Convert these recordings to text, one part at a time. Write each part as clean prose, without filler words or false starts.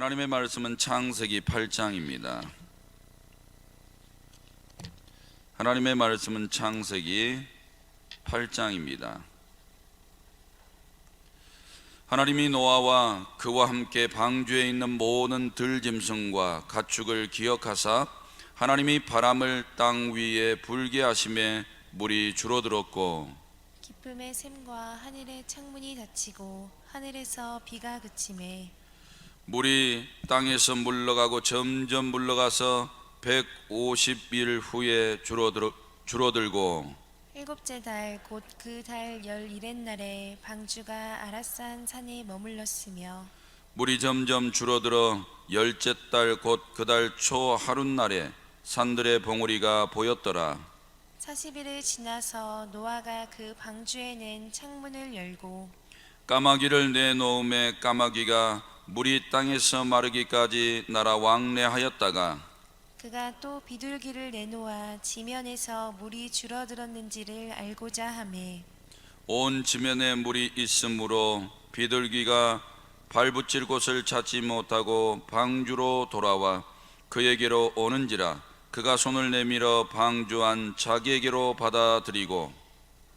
하나님의 말씀은 창세기 8장입니다. 하나님의 말씀은 창세기 8장입니다. 하나님이 노아와 그와 함께 방주에 있는 모든 들짐승과 가축을 기억하사 하나님이 바람을 땅 위에 불게 하심에 물이 줄어들었고 기쁨의 샘과 하늘의 창문이 닫히고 하늘에서 비가 그치매 물이 땅에서 물러가고 점점 물러가서 150일 후에 줄어들고 일곱째 달 곧 그 달 11의 날에 방주가 아라산 산에 머물렀으며 물이 점점 줄어들어 열째 달 곧 그 달 초 하룻날에 산들의 봉우리가 보였더라. 40일을 지나서 노아가 그 방주에는 창문을 열고 까마귀를 내놓음에 까마귀가 물이 땅에서 마르기까지 날아 왕래하였다가 그가 또 비둘기를 내놓아 지면에서 물이 줄어들었는지를 알고자 하매 온 지면에 물이 있으므로 비둘기가 발붙일 곳을 찾지 못하고 방주로 돌아와 그에게로 오는지라 그가 손을 내밀어 방주 안 자기에게로 받아들이고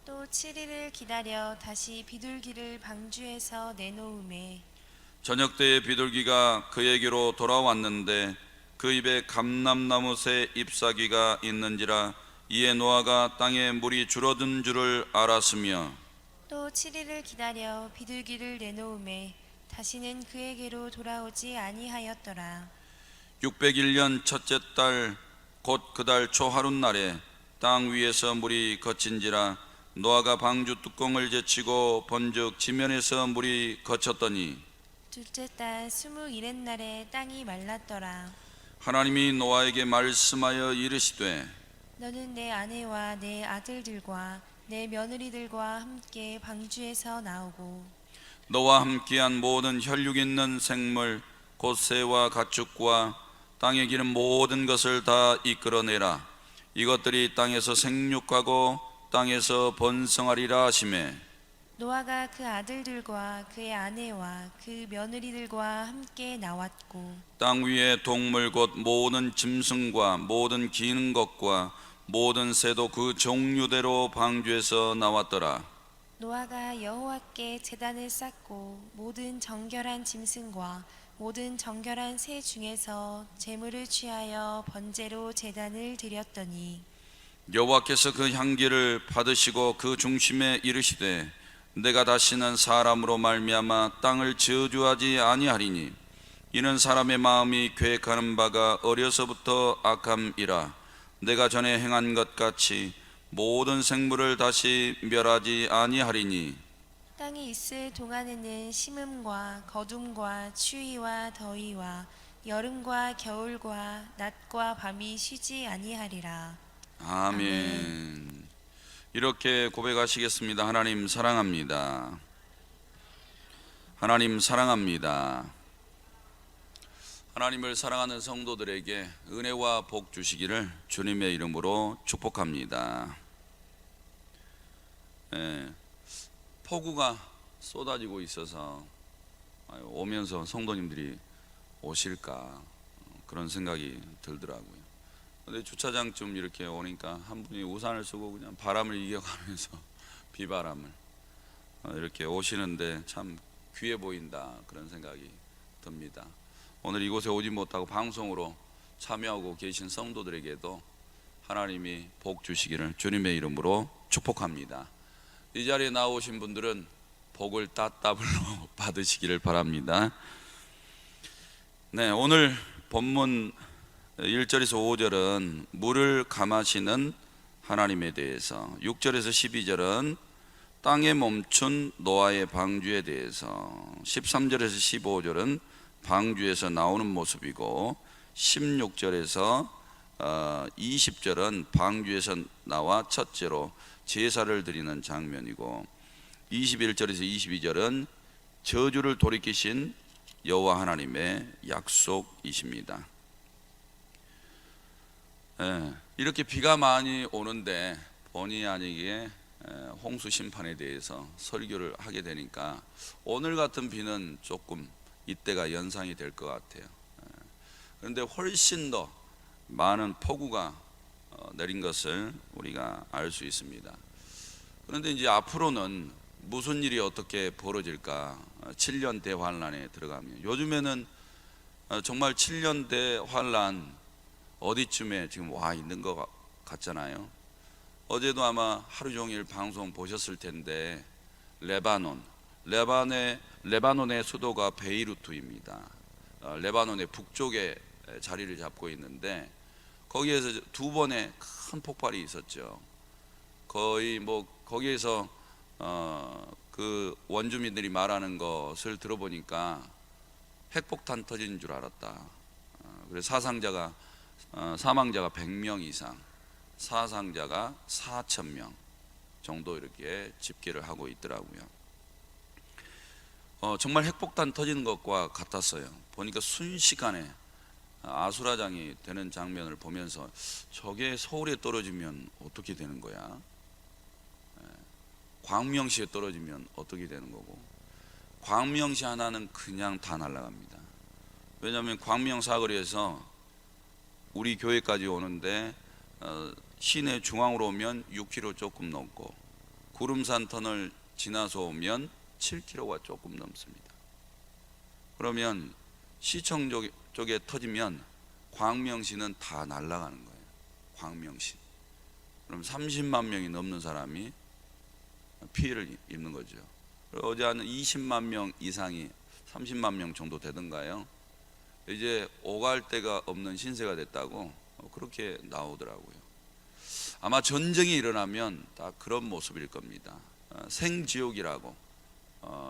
또 7일을 기다려 다시 비둘기를 방주에서 내놓음에 저녁 때에 비둘기가 그에게로 돌아왔는데 그 입에 감람나무 새 잎사귀가 있는지라 이에 노아가 땅에 물이 줄어든 줄을 알았으며 또 7일을 기다려 비둘기를 내놓음에 다시는 그에게로 돌아오지 아니하였더라. 601년 첫째 달 곧 그 달 초 하룻날에 땅 위에서 물이 거친지라 노아가 방주 뚜껑을 제치고 본즉 지면에서 물이 거쳤더니 둘째 달 21의 날에 땅이 말랐더라. 하나님이 노아에게 말씀하여 이르시되 너는 내 아내와 내 아들들과 내 며느리들과 함께 방주에서 나오고 너와 함께한 모든 혈육 있는 생물 곧 새와 가축과 땅에 기는 모든 것을 다 이끌어내라. 이것들이 땅에서 생육하고 땅에서 번성하리라 하시매 노아가 그 아들들과 그의 아내와 그 며느리들과 함께 나왔고 땅 위의 동물 곧 모든 짐승과 모든 기는 것과 모든 새도 그 종류대로 방주에서 나왔더라. 노아가 여호와께 제단을 쌓고 모든 정결한 짐승과 모든 정결한 새 중에서 제물을 취하여 번제로 제단을 드렸더니 여호와께서 그 향기를 받으시고 그 중심에 이르시되 내가 다시는 사람으로 말미암아 땅을 저주하지 아니하리니 이는 사람의 마음이 계획하는 바가 어려서부터 악함이라 내가 전에 행한 것 같이 모든 생물을 다시 멸하지 아니하리니 땅이 있을 동안에는 심음과 거둠과 추위와 더위와 여름과 겨울과 낮과 밤이 쉬지 아니하리라. 아멘. 이렇게 고백하시겠습니다. 하나님 사랑합니다. 하나님 사랑합니다. 하나님을 사랑하는 성도들에게 은혜와 복 주시기를 주님의 이름으로 축복합니다. 폭우가 쏟아지고 있어서 오면서 성도님들이 오실까 그런 생각이 들더라고요. 근데 주차장쯤 이렇게 오니까 한 분이 우산을 쓰고 그냥 바람을 이겨가면서 비바람을 이렇게 오시는데 참 귀해 보인다 그런 생각이 듭니다. 오늘 이곳에 오지 못하고 방송으로 참여하고 계신 성도들에게도 하나님이 복 주시기를 주님의 이름으로 축복합니다. 이 자리에 나오신 분들은 복을 따따블로 받으시기를 바랍니다. 네, 오늘 본문 1절에서 5절은 물을 감하시는 하나님에 대해서, 6절에서 12절은 땅에 멈춘 노아의 방주에 대해서, 13절에서 15절은 방주에서 나오는 모습이고 16절에서 20절은 방주에서 나와 첫째로 제사를 드리는 장면이고 21절에서 22절은 저주를 돌이키신 여호와 하나님의 약속이십니다. 이렇게 비가 많이 오는데 본의 아니게 홍수 심판에 대해서 설교를 하게 되니까 오늘 같은 비는 조금 이때가 연상이 될 것 같아요. 그런데 훨씬 더 많은 폭우가 내린 것을 우리가 알 수 있습니다. 그런데 이제 앞으로는 무슨 일이 어떻게 벌어질까? 7년 대환란에 들어가면, 요즘에는 정말 7년 대환란 어디쯤에 지금 와 있는 것 같잖아요. 어제도 아마 하루 종일 방송 보셨을 텐데, 레바논의 수도가 베이루트입니다. 레바논의 북쪽에 자리를 잡고 있는데, 거기에서 두 번의 큰 폭발이 있었죠. 거의 거기에서 그 원주민들이 말하는 것을 들어보니까 핵폭탄 터진 줄 알았다. 그래서 사망자가 100명 이상, 사상자가 4,000명 정도 이렇게 집계를 하고 있더라고요. 정말 핵폭탄 터지는 것과 같았어요. 보니까 순식간에 아수라장이 되는 장면을 보면서, 저게 서울에 떨어지면 어떻게 되는 거야? 광명시에 떨어지면 어떻게 되는 거고, 광명시 하나는 그냥 다 날아갑니다. 왜냐하면 광명 사거리에서 우리 교회까지 오는데 시내 중앙으로 오면 6km 조금 넘고, 구름산 터널 지나서 오면 7km가 조금 넘습니다. 그러면 시청 쪽에 터지면 광명시는 다 날아가는 거예요. 광명시. 그럼 30만 명이 넘는 사람이 피해를 입는 거죠. 어제 한 20만 명 이상이, 30만 명 정도 되던가요, 이제 오갈 데가 없는 신세가 됐다고 그렇게 나오더라고요. 아마 전쟁이 일어나면 다 그런 모습일 겁니다. 생지옥이라고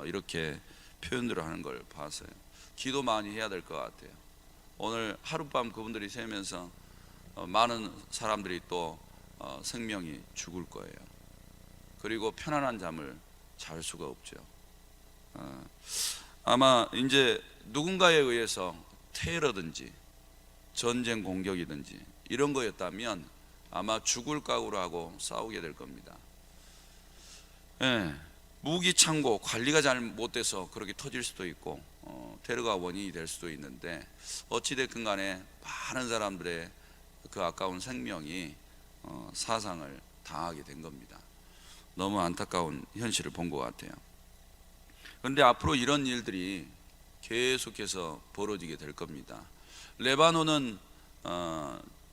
이렇게 표현들을 하는 걸 봤어요. 기도 많이 해야 될 것 같아요. 오늘 하룻밤 그분들이 새면서 많은 사람들이 또 생명이 죽을 거예요. 그리고 편안한 잠을 잘 수가 없죠. 아마 이제 누군가에 의해서 테러든지 전쟁 공격이든지 이런 거였다면 아마 죽을 각오로 하고 싸우게 될 겁니다. 무기 창고 관리가 잘 못돼서 그렇게 터질 수도 있고, 테러가 원인이 될 수도 있는데, 어찌됐든 간에 많은 사람들의 그 아까운 생명이 사상을 당하게 된 겁니다. 너무 안타까운 현실을 본 것 같아요. 그런데 앞으로 이런 일들이 계속해서 벌어지게 될 겁니다. 레바논은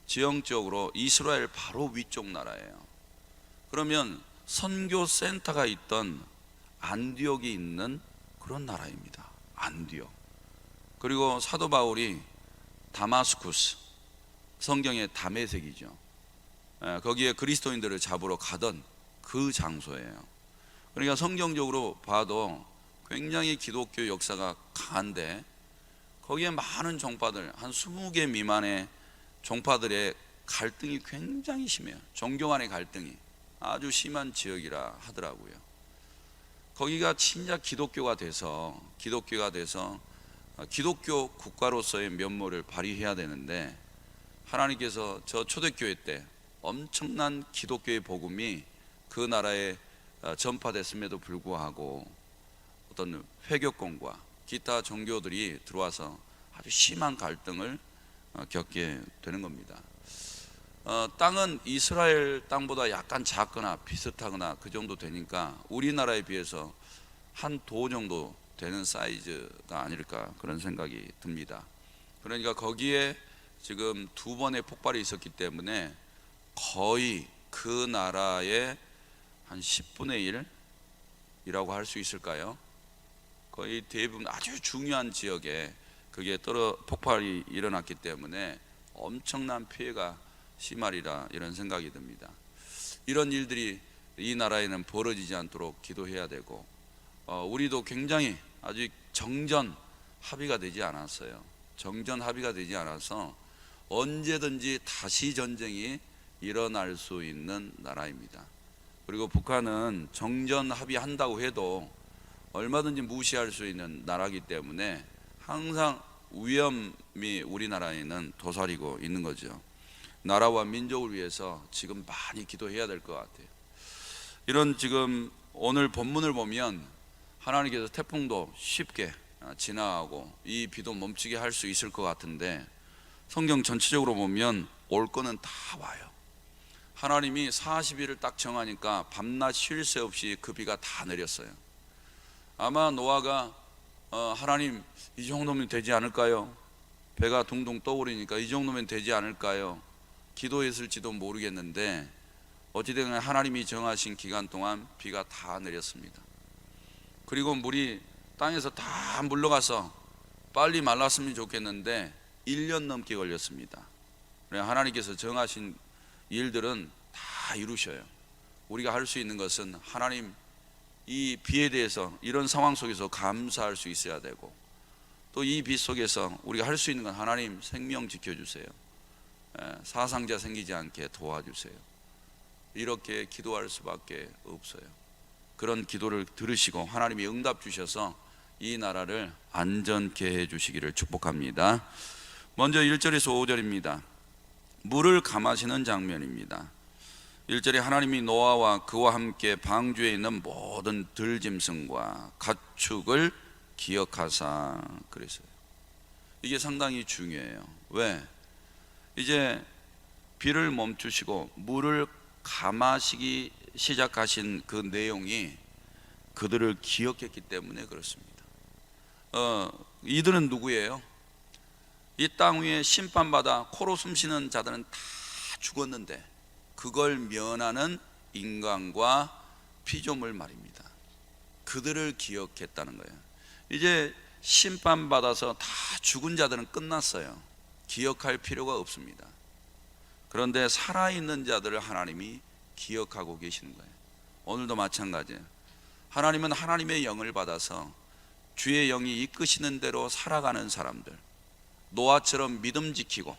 지형적으로 이스라엘 바로 위쪽 나라예요. 그러면 선교 센터가 있던 안디옥이 있는 그런 나라입니다. 안디옥. 그리고 사도 바울이 다마스쿠스, 성경의 다메섹이죠, 거기에 그리스도인들을 잡으러 가던 그 장소예요. 그러니까 성경적으로 봐도 굉장히 기독교 역사가 강한데, 거기에 많은 종파들, 한 20개 미만의 종파들의 갈등이 굉장히 심해요. 종교 간의 갈등이 아주 심한 지역이라 하더라고요. 거기가 진짜 기독교가 돼서 기독교 국가로서의 면모를 발휘해야 되는데, 하나님께서 저 초대교회 때 엄청난 기독교의 복음이 그 나라에 전파됐음에도 불구하고 어떤 회교권과 기타 종교들이 들어와서 아주 심한 갈등을 겪게 되는 겁니다. 땅은 이스라엘 땅보다 약간 작거나 비슷하거나 그 정도 되니까 우리나라에 비해서 한 도 정도 되는 사이즈가 아닐까, 그런 생각이 듭니다. 그러니까 거기에 지금 두 번의 폭발이 있었기 때문에 거의 그 나라의 한 10분의 1이라고 할 수 있을까요? 거의 대부분 아주 중요한 지역에 그게 폭발이 일어났기 때문에 엄청난 피해가 심하리라, 이런 생각이 듭니다. 이런 일들이 이 나라에는 벌어지지 않도록 기도해야 되고, 우리도 굉장히 아직 정전 합의가 되지 않았어요. 정전 합의가 되지 않아서 언제든지 다시 전쟁이 일어날 수 있는 나라입니다. 그리고 북한은 정전 합의한다고 해도 얼마든지 무시할 수 있는 나라이기 때문에 항상 위험이 우리나라에는 도사리고 있는 거죠. 나라와 민족을 위해서 지금 많이 기도해야 될 것 같아요. 이런 지금 오늘 본문을 보면 하나님께서 태풍도 쉽게 지나가고 이 비도 멈추게 할 수 있을 것 같은데, 성경 전체적으로 보면 올 거는 다 와요. 하나님이 40일을 딱 정하니까 밤낮 쉴 새 없이 그 비가 다 내렸어요. 아마 노아가 하나님, 이 정도면 되지 않을까요? 배가 둥둥 떠오르니까 이 정도면 되지 않을까요? 기도했을지도 모르겠는데, 어찌되든 하나님이 정하신 기간 동안 비가 다 내렸습니다. 그리고 물이 땅에서 다 물러가서 빨리 말랐으면 좋겠는데 1년 넘게 걸렸습니다. 하나님께서 정하신 일들은 다 이루셔요. 우리가 할 수 있는 것은 하나님, 이 비에 대해서 이런 상황 속에서 감사할 수 있어야 되고, 또 이 비 속에서 우리가 할 수 있는 건 하나님, 생명 지켜주세요, 사상자 생기지 않게 도와주세요, 이렇게 기도할 수밖에 없어요. 그런 기도를 들으시고 하나님이 응답 주셔서 이 나라를 안전케 해주시기를 축복합니다. 먼저 1절에서 5절입니다. 물을 감하시는 장면입니다. 1절에 하나님이 노아와 그와 함께 방주에 있는 모든 들짐승과 가축을 기억하사 그랬어요. 이게 상당히 중요해요. 왜? 이제 비를 멈추시고 물을 감하시기 시작하신 그 내용이 그들을 기억했기 때문에 그렇습니다. 이들은 누구예요? 이 땅 위에 심판받아 코로 숨쉬는 자들은 다 죽었는데 그걸 면하는 인간과 피조물 말입니다. 그들을 기억했다는 거예요. 이제 심판받아서 다 죽은 자들은 끝났어요. 기억할 필요가 없습니다. 그런데 살아있는 자들을 하나님이 기억하고 계시는 거예요. 오늘도 마찬가지예요. 하나님은 하나님의 영을 받아서 주의 영이 이끄시는 대로 살아가는 사람들, 노아처럼 믿음 지키고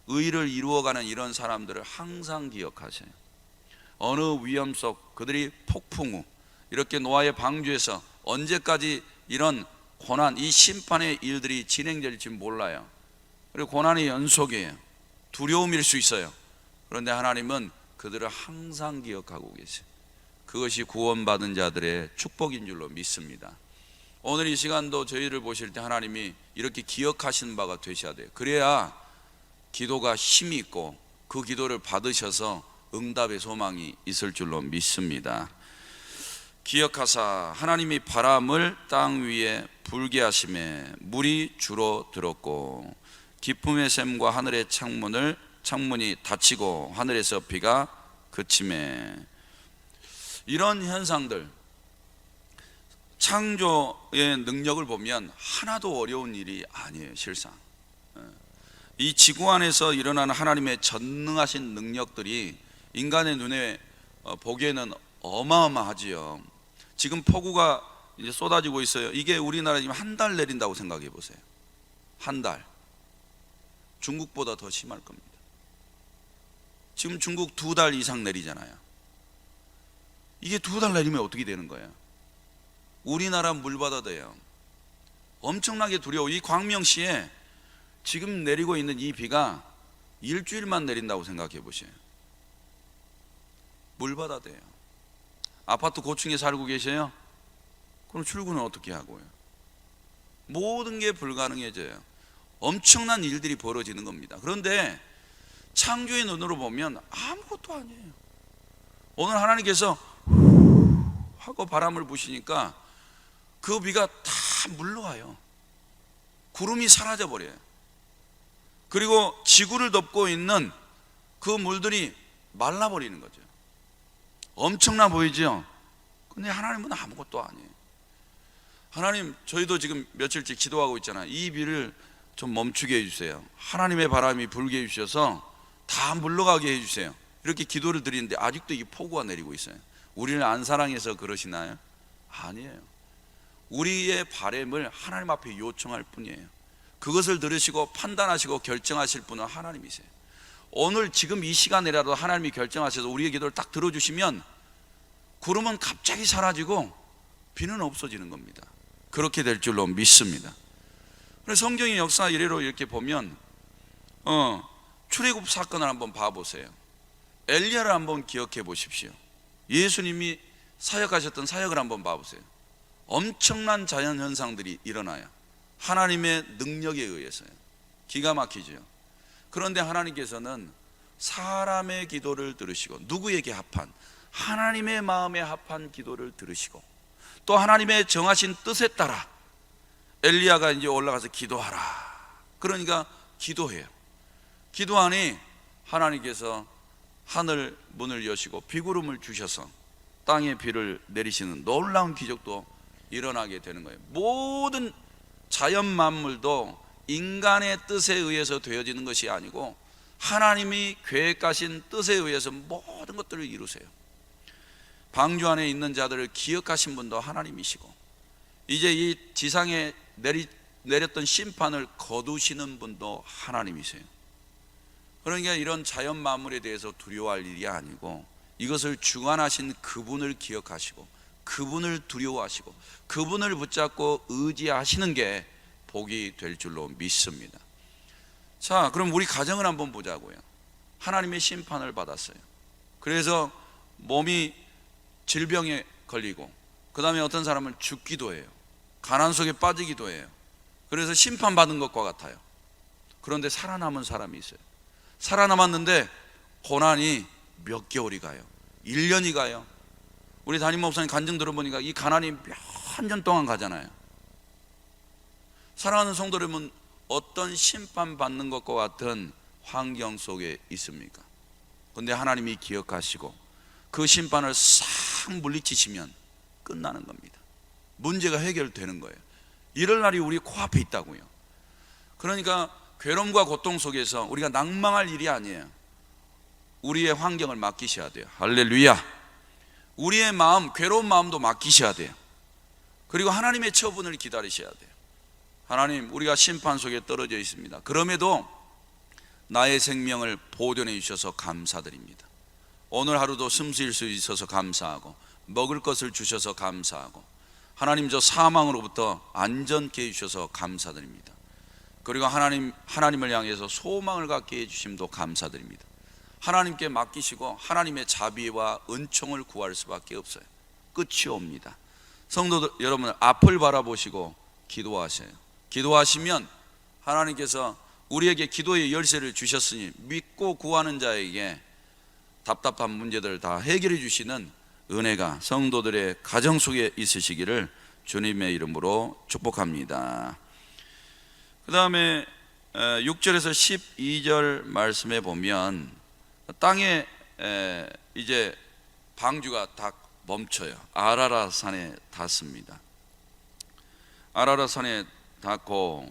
의를 이루어가는 이런 사람들을 항상 기억하셔요. 어느 위험 속 그들이 폭풍 후 이렇게 노아의 방주에서 언제까지 이런 고난, 이 심판의 일들이 진행될지 몰라요. 그리고 고난의 연속이에요. 두려움일 수 있어요. 그런데 하나님은 그들을 항상 기억하고 계세요. 그것이 구원받은 자들의 축복인 줄로 믿습니다. 오늘 이 시간도 저희를 보실 때 하나님이 이렇게 기억하시는 바가 되셔야 돼요. 그래야 기도가 힘이 있고 그 기도를 받으셔서 응답의 소망이 있을 줄로 믿습니다. 기억하사 하나님이 바람을 땅 위에 불게 하심에 물이 주로 들었고 기쁨의 샘과 하늘의 창문이 닫히고 하늘에서 비가 그침에, 이런 현상들, 창조의 능력을 보면 하나도 어려운 일이 아니에요. 실상 이 지구 안에서 일어나는 하나님의 전능하신 능력들이 인간의 눈에 보기에는 어마어마하지요. 지금 폭우가 이제 쏟아지고 있어요. 이게 우리나라 지금 한 달 내린다고 생각해 보세요. 한 달. 중국보다 더 심할 겁니다. 지금 중국 2달 이상 내리잖아요. 이게 2달 내리면 어떻게 되는 거예요? 우리나라 물바다 돼요. 엄청나게 두려워. 이 광명시에 지금 내리고 있는 이 비가 일주일만 내린다고 생각해 보세요. 물바다 돼요. 아파트 고층에 살고 계세요? 그럼 출근은 어떻게 하고요? 모든 게 불가능해져요. 엄청난 일들이 벌어지는 겁니다. 그런데 창조의 눈으로 보면 아무것도 아니에요. 오늘 하나님께서 하고 바람을 부시니까 그 비가 다 물러와요. 구름이 사라져 버려요. 그리고 지구를 덮고 있는 그 물들이 말라버리는 거죠. 엄청나 보이죠? 근데 하나님은 아무것도 아니에요. 하나님, 저희도 지금 며칠째 기도하고 있잖아요. 이 비를 좀 멈추게 해주세요. 하나님의 바람이 불게 해주셔서 다 물러가게 해주세요. 이렇게 기도를 드리는데 아직도 이 폭우가 내리고 있어요. 우리를 안 사랑해서 그러시나요? 아니에요. 우리의 바람을 하나님 앞에 요청할 뿐이에요. 그것을 들으시고 판단하시고 결정하실 분은 하나님이세요. 오늘 지금 이 시간이라도 하나님이 결정하셔서 우리의 기도를 딱 들어주시면 구름은 갑자기 사라지고 비는 없어지는 겁니다. 그렇게 될 줄로 믿습니다. 그래서 성경의 역사 이래로 이렇게 보면 출애굽 사건을 한번 봐보세요. 엘리야를 한번 기억해 보십시오. 예수님이 사역하셨던 사역을 한번 봐보세요. 엄청난 자연 현상들이 일어나요. 하나님의 능력에 의해서요. 기가 막히죠. 그런데 하나님께서는 사람의 기도를 들으시고, 누구에게 합한? 하나님의 마음에 합한 기도를 들으시고, 또 하나님의 정하신 뜻에 따라 엘리야가 이제 올라가서 기도하라. 그러니까 기도해요. 기도하니 하나님께서 하늘 문을 여시고 비구름을 주셔서 땅에 비를 내리시는 놀라운 기적도 일어나게 되는 거예요. 모든 자연 만물도 인간의 뜻에 의해서 되어지는 것이 아니고 하나님이 계획하신 뜻에 의해서 모든 것들을 이루세요. 방주 안에 있는 자들을 기억하신 분도 하나님이시고, 이제 이 지상에 내렸던 심판을 거두시는 분도 하나님이세요. 그러니까 이런 자연 만물에 대해서 두려워할 일이 아니고, 이것을 주관하신 그분을 기억하시고 그분을 두려워하시고 그분을 붙잡고 의지하시는 게 복이 될 줄로 믿습니다. 자, 그럼 우리 가정을 한번 보자고요. 하나님의 심판을 받았어요. 그래서 몸이 질병에 걸리고, 그 다음에 어떤 사람은 죽기도 해요. 가난 속에 빠지기도 해요. 그래서 심판받은 것과 같아요. 그런데 살아남은 사람이 있어요. 살아남았는데 고난이 몇 개월이 가요. 1년이 가요. 우리 담임 목사님 간증 들어보니까 이 가난이 몇 년 동안 가잖아요. 사랑하는 성도 여러분, 어떤 심판받는 것과 같은 환경 속에 있습니까? 그런데 하나님이 기억하시고 그 심판을 싹 물리치시면 끝나는 겁니다. 문제가 해결되는 거예요. 이럴 날이 우리 코앞에 있다고요. 그러니까 괴로움과 고통 속에서 우리가 낭망할 일이 아니에요. 우리의 환경을 맡기셔야 돼요. 할렐루야. 우리의 마음, 괴로운 마음도 맡기셔야 돼요. 그리고 하나님의 처분을 기다리셔야 돼요. 하나님, 우리가 심판 속에 떨어져 있습니다. 그럼에도 나의 생명을 보존해 주셔서 감사드립니다. 오늘 하루도 숨 쉴 수 있어서 감사하고, 먹을 것을 주셔서 감사하고, 하나님, 저 사망으로부터 안전케 해주셔서 감사드립니다. 그리고 하나님을 향해서 소망을 갖게 해주심도 감사드립니다. 하나님께 맡기시고 하나님의 자비와 은총을 구할 수밖에 없어요. 끝이 옵니다. 성도들 여러분, 앞을 바라보시고 기도하세요. 기도하시면 하나님께서 우리에게 기도의 열쇠를 주셨으니 믿고 구하는 자에게 답답한 문제들을 다 해결해 주시는 은혜가 성도들의 가정 속에 있으시기를 주님의 이름으로 축복합니다. 그 다음에 6절에서 12절 말씀에 보면 땅에 이제 방주가 다 멈춰요. 아라라 산에 닿습니다. 아라라 산에 닿고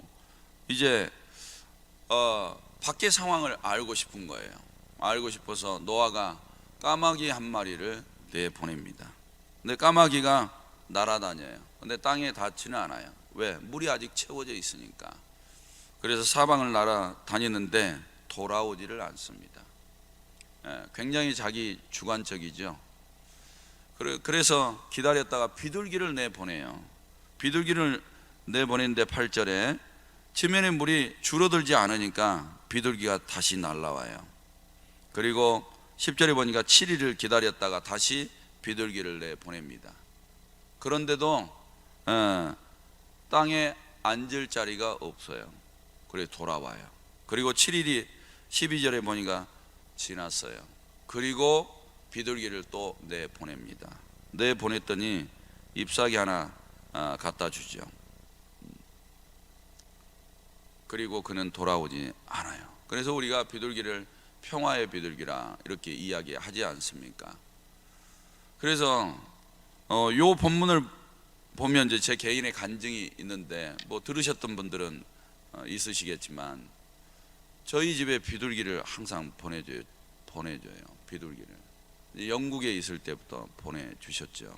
이제 밖의 상황을 알고 싶은 거예요. 알고 싶어서 노아가 까마귀 한 마리를 내보냅니다. 근데 까마귀가 날아다녀요. 근데 땅에 닿지는 않아요. 왜? 물이 아직 채워져 있으니까. 그래서 사방을 날아다니는데 돌아오지를 않습니다. 굉장히 자기 주관적이죠. 그래서 기다렸다가 비둘기를 내보내요. 비둘기를 내보내는데 8절에 지면의 물이 줄어들지 않으니까 비둘기가 다시 날아와요. 그리고 10절에 보니까 7일을 기다렸다가 다시 비둘기를 내보냅니다. 그런데도 땅에 앉을 자리가 없어요. 그래서 돌아와요. 그리고 7일이 12절에 보니까 지났어요. 그리고 비둘기를 또 내보냅니다. 내보냈더니 잎사귀 하나 갖다 주죠. 그리고 그는 돌아오지 않아요. 그래서 우리가 비둘기를 평화의 비둘기라 이렇게 이야기하지 않습니까? 그래서 요 본문을 보면 이제 제 개인의 간증이 있는데, 뭐 들으셨던 분들은 있으시겠지만 저희 집에 비둘기를 항상 보내줘요. 비둘기를 영국에 있을 때부터 보내주셨죠.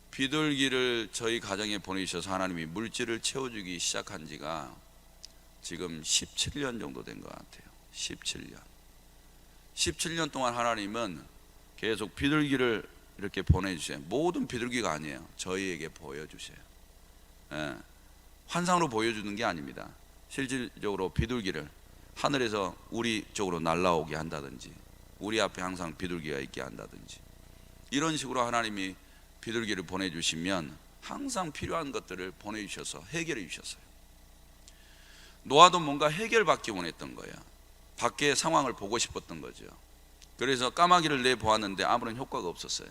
비둘기를 저희 가정에 보내주셔서 하나님이 물질을 채워주기 시작한 지가 지금 17년 정도 된 것 같아요. 17년 동안 하나님은 계속 비둘기를 이렇게 보내주세요. 모든 비둘기가 아니에요. 저희에게 보여주세요. 환상으로 보여주는 게 아닙니다. 실질적으로 비둘기를 하늘에서 우리 쪽으로 날아오게 한다든지, 우리 앞에 항상 비둘기가 있게 한다든지, 이런 식으로 하나님이 비둘기를 보내주시면 항상 필요한 것들을 보내주셔서 해결해 주셨어요. 노아도 뭔가 해결받기 원했던 거예요. 밖의 상황을 보고 싶었던 거죠. 그래서 까마귀를 내보았는데 아무런 효과가 없었어요.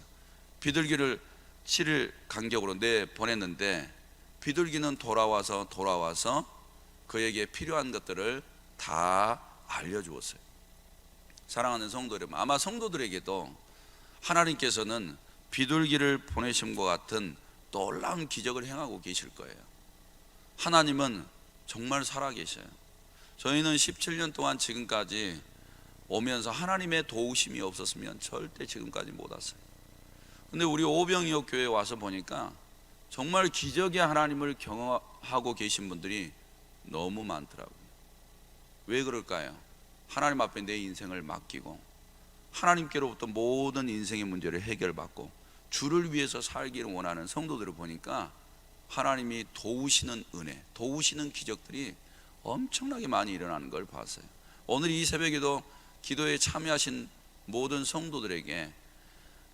비둘기를 7일 간격으로 내보냈는데 비둘기는 돌아와서 그에게 필요한 것들을 다 알려주었어요. 사랑하는 성도 여러분, 아마 성도들에게도 하나님께서는 비둘기를 보내심과 같은 놀라운 기적을 행하고 계실 거예요. 하나님은 정말 살아계셔요. 저희는 17년 동안 지금까지 오면서 하나님의 도우심이 없었으면 절대 지금까지 못 왔어요. 근데 우리 오병이어 교회에 와서 보니까 정말 기적의 하나님을 경험하고 계신 분들이 너무 많더라고요. 왜 그럴까요? 하나님 앞에 내 인생을 맡기고 하나님께로부터 모든 인생의 문제를 해결받고 주를 위해서 살기를 원하는 성도들을 보니까 하나님이 도우시는 은혜, 도우시는 기적들이 엄청나게 많이 일어나는 걸 봤어요. 오늘 이 새벽에도 기도에 참여하신 모든 성도들에게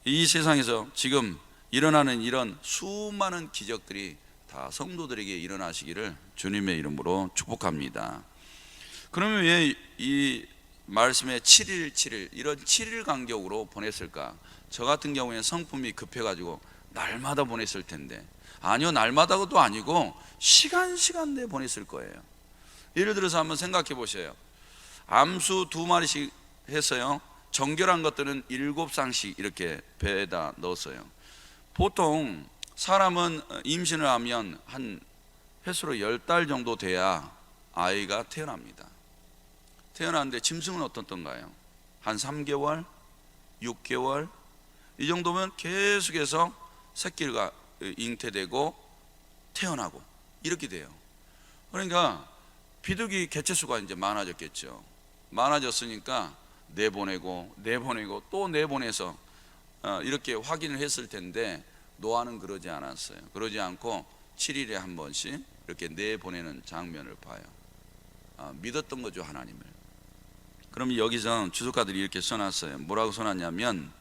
이 세상에서 지금 일어나는 이런 수많은 기적들이 다 성도들에게 일어나시기를 주님의 이름으로 축복합니다. 그러면 왜 이 말씀에 7일 이런 7일 간격으로 보냈을까? 저 같은 경우에는 성품이 급해가지고 날마다 보냈을 텐데, 아니요, 날마다도 아니고 시간 내 보냈을 거예요. 예를 들어서 한번 생각해 보세요. 암수 2마리씩 했어요. 정결한 것들은 7쌍씩 이렇게 배에다 넣었어요. 보통 사람은 임신을 하면 한 횟수로 10달 정도 돼야 아이가 태어납니다. 태어났는데 짐승은 어떻던가요? 한 3개월, 6개월 이 정도면 계속해서 새끼가 잉태되고 태어나고 이렇게 돼요. 그러니까 비둘기 개체수가 이제 많아졌겠죠. 많아졌으니까 내보내고 또 내보내서 이렇게 확인을 했을 텐데 노아는 그러지 않았어요. 그러지 않고 7일에 한 번씩 이렇게 내보내는 장면을 봐요. 믿었던 거죠, 하나님을. 그럼 여기서 주석가들이 이렇게 써놨어요. 뭐라고 써놨냐면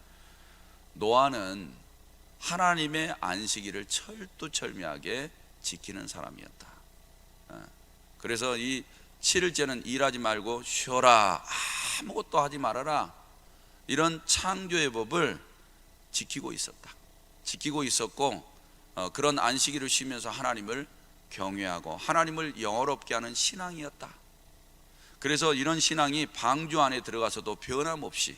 노아는 하나님의 안식일을 철두철미하게 지키는 사람이었다. 그래서 이 7일째는 일하지 말고 쉬어라, 아무것도 하지 말아라, 이런 창조의 법을 지키고 있었다. 지키고 있었고 그런 안식일을 쉬면서 하나님을 경외하고 하나님을 영화롭게 하는 신앙이었다. 그래서 이런 신앙이 방주 안에 들어가서도 변함없이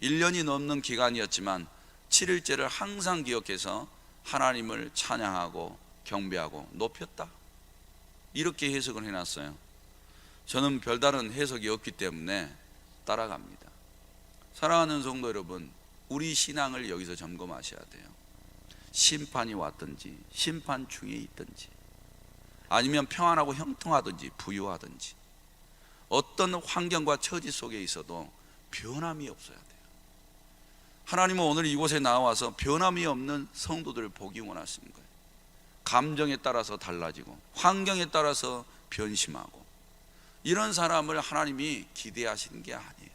1년이 넘는 기간이었지만 7일째를 항상 기억해서 하나님을 찬양하고 경배하고 높였다. 이렇게 해석을 해놨어요. 저는 별다른 해석이 없기 때문에 따라갑니다. 사랑하는 성도 여러분, 우리 신앙을 여기서 점검하셔야 돼요. 심판이 왔든지 심판 중에 있든지 아니면 평안하고 형통하든지 부유하든지 어떤 환경과 처지 속에 있어도 변함이 없어야 돼요. 하나님은 오늘 이곳에 나와서 변함이 없는 성도들을 보기 원하시는 거예요. 감정에 따라서 달라지고 환경에 따라서 변심하고 이런 사람을 하나님이 기대하시는 게 아니에요.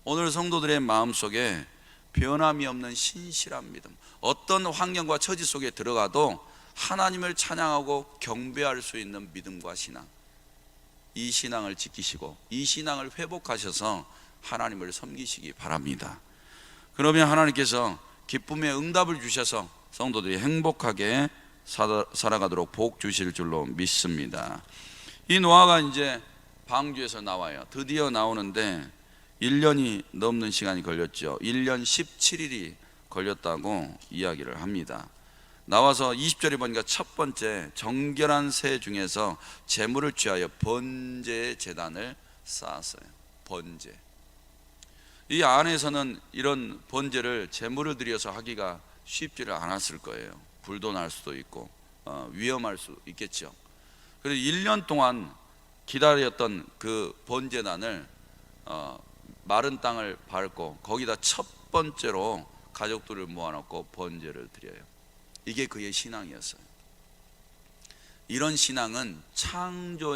오늘 성도들의 마음속에 변함이 없는 신실한 믿음, 어떤 환경과 처지 속에 들어가도 하나님을 찬양하고 경배할 수 있는 믿음과 신앙, 이 신앙을 지키시고 이 신앙을 회복하셔서 하나님을 섬기시기 바랍니다. 그러면 하나님께서 기쁨의 응답을 주셔서 성도들이 행복하게 살아가도록 복 주실 줄로 믿습니다. 이 노아가 이제 방주에서 나와요. 드디어 나오는데 1년이 넘는 시간이 걸렸죠. 1년 17일이 걸렸다고 이야기를 합니다. 나와서 20절에 보니까 첫 번째 정결한 새 중에서 제물을 취하여 번제의 제단을 쌓았어요. 번제. 이 안에서는 이런 번제를 제물을 드려서 하기가 쉽지를 않았을 거예요. 불도 날 수도 있고 위험할 수 있겠죠. 그래서 1년 동안 기다렸던 그 번제단을 마른 땅을 밟고 거기다 첫 번째로 가족들을 모아놓고 번제를 드려요. 이게 그의 신앙이었어요. 이런 신앙은 창조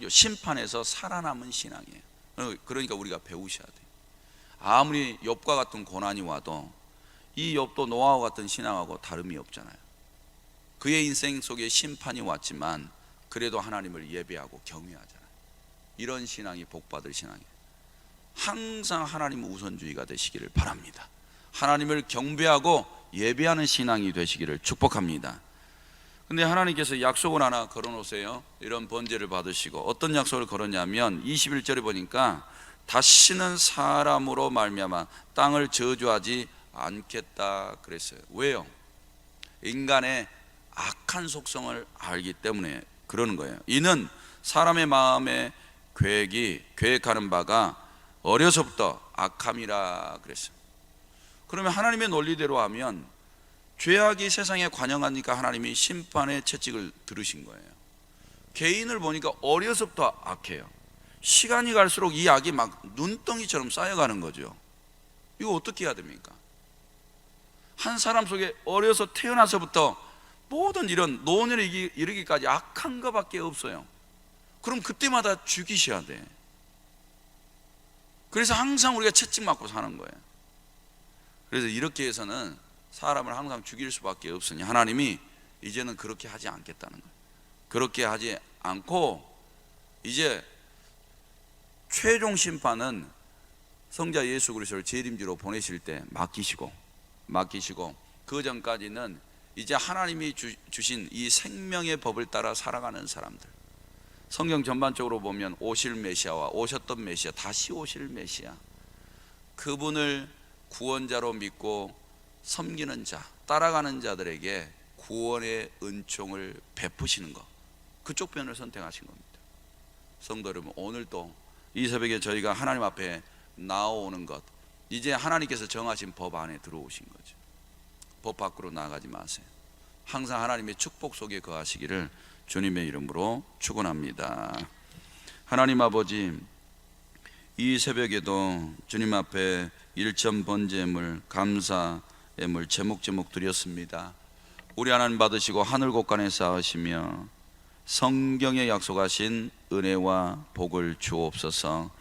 심판에서 살아남은 신앙이에요. 그러니까 우리가 배우셔야 돼요. 아무리 욥과 같은 고난이 와도 이 욥도 노아와 같은 신앙하고 다름이 없잖아요. 그의 인생 속에 심판이 왔지만 그래도 하나님을 예배하고 경외하잖아요. 이런 신앙이 복받을 신앙이에요. 항상 하나님 우선주의가 되시기를 바랍니다. 하나님을 경배하고 예배하는 신앙이 되시기를 축복합니다. 근데 하나님께서 약속을 하나 걸어놓으세요. 이런 번제를 받으시고 어떤 약속을 걸었냐면 21절에 보니까 다시는 사람으로 말미암아 땅을 저주하지 않겠다 그랬어요. 왜요? 인간의 악한 속성을 알기 때문에 그러는 거예요. 이는 사람의 마음의 계획하는 바가 어려서부터 악함이라 그랬어요. 그러면 하나님의 논리대로 하면 죄악이 세상에 관영하니까 하나님이 심판의 채찍을 들으신 거예요. 개인을 보니까 어려서부터 악해요. 시간이 갈수록 이 악이 막 눈덩이처럼 쌓여가는 거죠. 이거 어떻게 해야 됩니까? 한 사람 속에 어려서 태어나서부터 모든 이런 노년에 이르기까지 악한 것밖에 없어요. 그럼 그때마다 죽이셔야 돼. 그래서 항상 우리가 채찍 맞고 사는 거예요. 그래서 이렇게 해서는 사람을 항상 죽일 수밖에 없으니 하나님이 이제는 그렇게 하지 않겠다는 거예요. 그렇게 하지 않고 이제 최종 심판은 성자 예수 그리스도를 재림지로 보내실 때 맡기시고 그 전까지는 이제 하나님이 주신 이 생명의 법을 따라 살아가는 사람들, 성경 전반적으로 보면 오실 메시아와 오셨던 메시아, 다시 오실 메시아, 그분을 구원자로 믿고 섬기는 자, 따라가는 자들에게 구원의 은총을 베푸시는 것, 그쪽 편을 선택하신 겁니다. 성도 여러분, 오늘도 이 새벽에 저희가 하나님 앞에 나오는 것, 이제 하나님께서 정하신 법 안에 들어오신 거죠. 법 밖으로 나가지 마세요. 항상 하나님의 축복 속에 거하시기를 주님의 이름으로 축원합니다. 하나님 아버지, 이 새벽에도 주님 앞에 일천 번제물, 감사의물 제목제목 드렸습니다. 우리 하나님 받으시고 하늘 곳간에 쌓으시며 성경에 약속하신 은혜와 복을 주옵소서.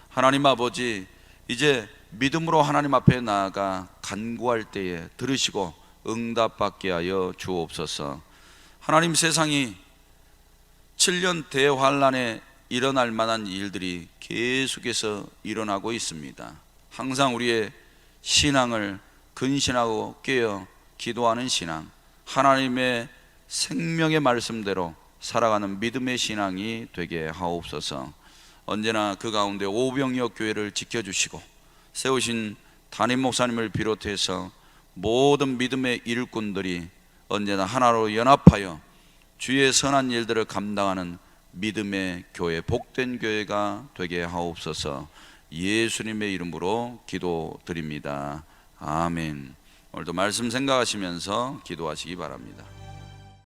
하나님 아버지, 이제 믿음으로 하나님 앞에 나아가 간구할 때에 들으시고 응답받게 하여 주옵소서. 하나님, 세상이 7년 대환란에 일어날 만한 일들이 계속해서 일어나고 있습니다. 항상 우리의 신앙을 근신하고 깨어 기도하는 신앙, 하나님의 생명의 말씀대로 살아가는 믿음의 신앙이 되게 하옵소서. 언제나 그 가운데 오병이어 교회를 지켜주시고 세우신 담임 목사님을 비롯해서 모든 믿음의 일꾼들이 언제나 하나로 연합하여 주의 선한 일들을 감당하는 믿음의 교회, 복된 교회가 되게 하옵소서. 예수님의 이름으로 기도드립니다. 아멘. 오늘도 말씀 생각하시면서 기도하시기 바랍니다.